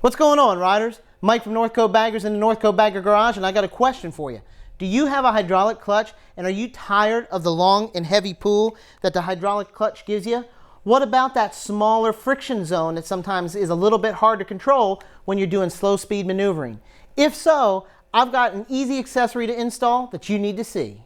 What's going on, riders? Mike from Northcobaggers in the Northcobagger Garage, and I got a question for you. Do you have a hydraulic clutch, and are you tired of the long and heavy pull that the hydraulic clutch gives you? What about that smaller friction zone that sometimes is a little bit hard to control when you're doing slow speed maneuvering? If so, I've got an easy accessory to install that you need to see.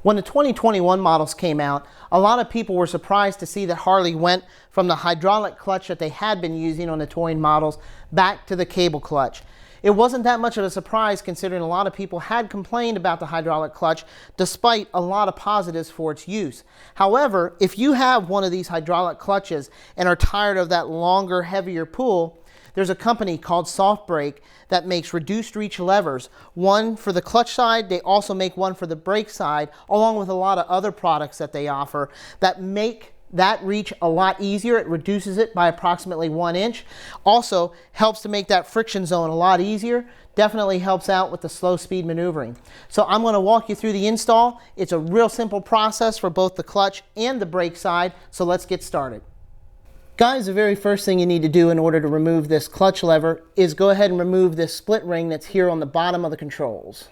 When the 2021 models came out, a lot of people were surprised to see that Harley went from the hydraulic clutch that they had been using on the touring models back to the cable clutch. It wasn't that much of a surprise considering a lot of people had complained about the hydraulic clutch despite a lot of positives for its use. However, if you have one of these hydraulic clutches and are tired of that longer, heavier pull, there's a company called SoftBrake that makes reduced reach levers. One for the clutch side, they also make one for the brake side, along with a lot of other products that they offer that make that reach a lot easier. It reduces it by approximately 1 inch. Also helps to make that friction zone a lot easier. Definitely helps out with the slow speed maneuvering. So I'm going to walk you through the install. It's a real simple process for both the clutch and the brake side. So let's get started. Guys, the very first thing you need to do in order to remove this clutch lever is go ahead and remove this split ring that's here on the bottom of the controls.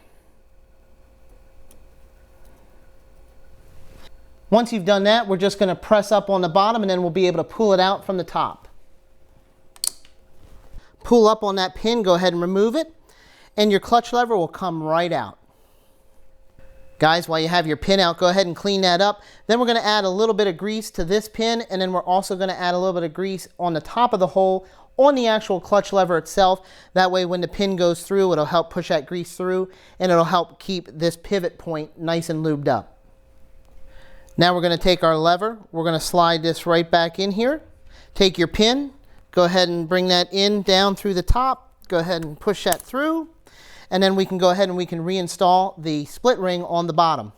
Once you've done that, we're just going to press up on the bottom and then we'll be able to pull it out from the top. Pull up on that pin, go ahead and remove it, and your clutch lever will come right out. Guys, while you have your pin out, go ahead and clean that up. Then we're going to add a little bit of grease to this pin, and then we're also going to add a little bit of grease on the top of the hole on the actual clutch lever itself. That way when the pin goes through, it'll help push that grease through, and it'll help keep this pivot point nice and lubed up. Now we're going to take our lever, we're going to slide this right back in here. Take your pin, go ahead and bring that in down through the top, go ahead and push that through. And then we can go ahead and we can reinstall the split ring on the bottom.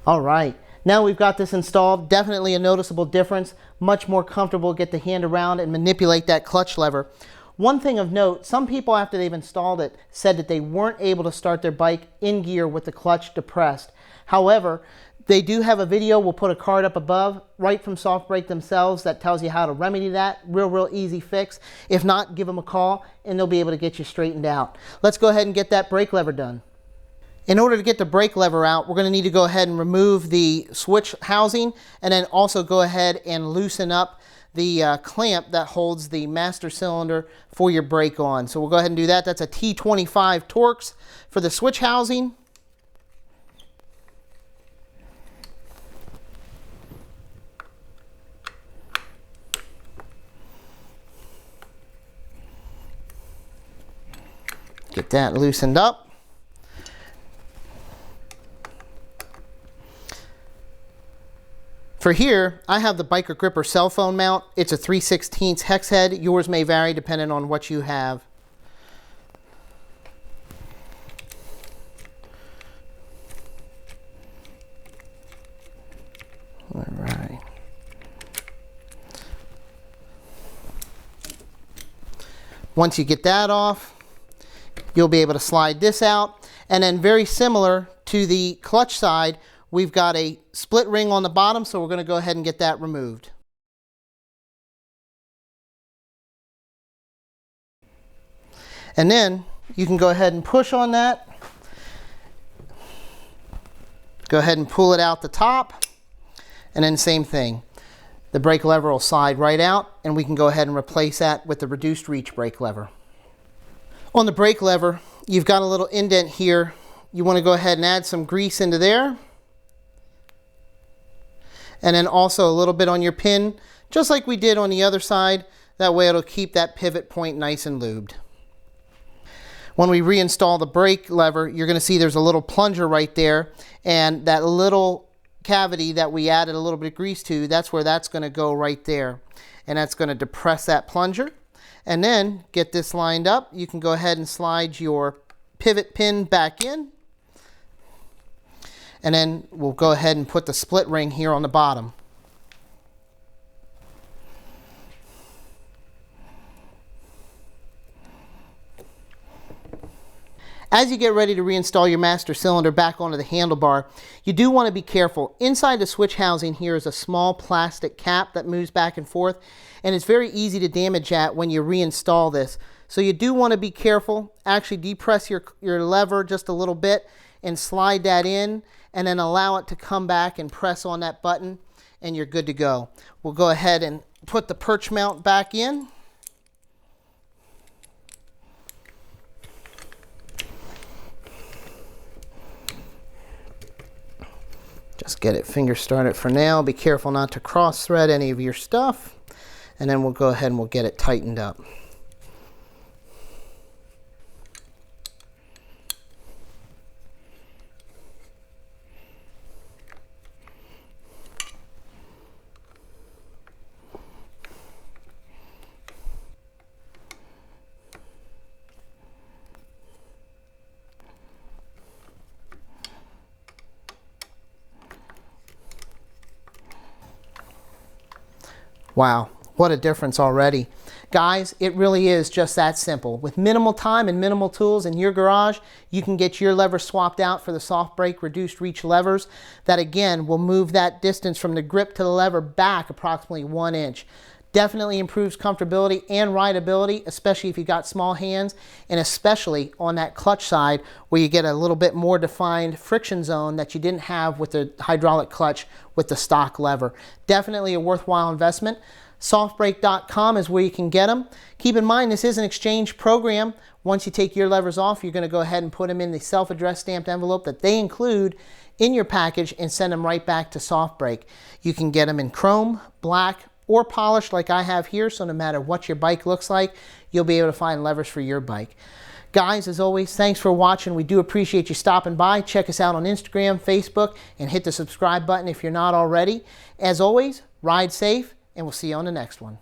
All right, now we've got this installed. Definitely a noticeable difference. Much more comfortable, get the hand around and manipulate that clutch lever. One thing of note, some people after they've installed it said that they weren't able to start their bike in gear with the clutch depressed. However, they do have a video, we'll put a card up above, right from SoftBrake themselves that tells you how to remedy that. Real easy fix. If not, give them a call and they'll be able to get you straightened out. Let's go ahead and get that brake lever done. In order to get the brake lever out, we're going to need to go ahead and remove the switch housing and then also go ahead and loosen up the clamp that holds the master cylinder for your brake on. So we'll go ahead and do that. That's a T25 Torx for the switch housing. Get that loosened up. For here, I have the Biker Gripper cell phone mount. It's a 3/16 hex head. Yours may vary depending on what you have. All right. Once you get that off, you'll be able to slide this out. And then very similar to the clutch side, we've got a split ring on the bottom, so we're going to go ahead and get that removed. And then you can go ahead and push on that. Go ahead and pull it out the top. And then same thing. The brake lever will slide right out, and we can go ahead and replace that with the reduced reach brake lever. On the brake lever, you've got a little indent here. You want to go ahead and add some grease into there. And then also a little bit on your pin, just like we did on the other side. That way it'll keep that pivot point nice and lubed. When we reinstall the brake lever, you're going to see there's a little plunger right there. And that little cavity that we added a little bit of grease to, that's where that's going to go right there. And that's going to depress that plunger. And then get this lined up. You can go ahead and slide your pivot pin back in. And then we'll go ahead and put the split ring here on the bottom. As you get ready to reinstall your master cylinder back onto the handlebar, you do want to be careful. Inside the switch housing here is a small plastic cap that moves back and forth, and it's very easy to damage that when you reinstall this. So you do want to be careful. Actually depress your lever just a little bit and slide that in, and then allow it to come back and press on that button, and you're good to go. We'll go ahead and put the perch mount back in. Just get it finger started for now. Be careful not to cross thread any of your stuff. And then we'll go ahead and we'll get it tightened up. Wow, what a difference already. Guys, it really is just that simple. With minimal time and minimal tools in your garage, you can get your lever swapped out for the SoftBrake reduced reach levers that again will move that distance from the grip to the lever back approximately 1 inch. Definitely improves comfortability and rideability, especially if you've got small hands, and especially on that clutch side where you get a little bit more defined friction zone that you didn't have with the hydraulic clutch with the stock lever. Definitely a worthwhile investment. SoftBrake.com is where you can get them. Keep in mind, this is an exchange program. Once you take your levers off, you're going to go ahead and put them in the self-addressed stamped envelope that they include in your package and send them right back to SoftBrake. You can get them in chrome, black, or polished like I have here, so no matter what your bike looks like, you'll be able to find levers for your bike. Guys, as always, thanks for watching. We do appreciate you stopping by. Check us out on Instagram, Facebook, and hit the subscribe button if you're not already. As always, ride safe, and we'll see you on the next one.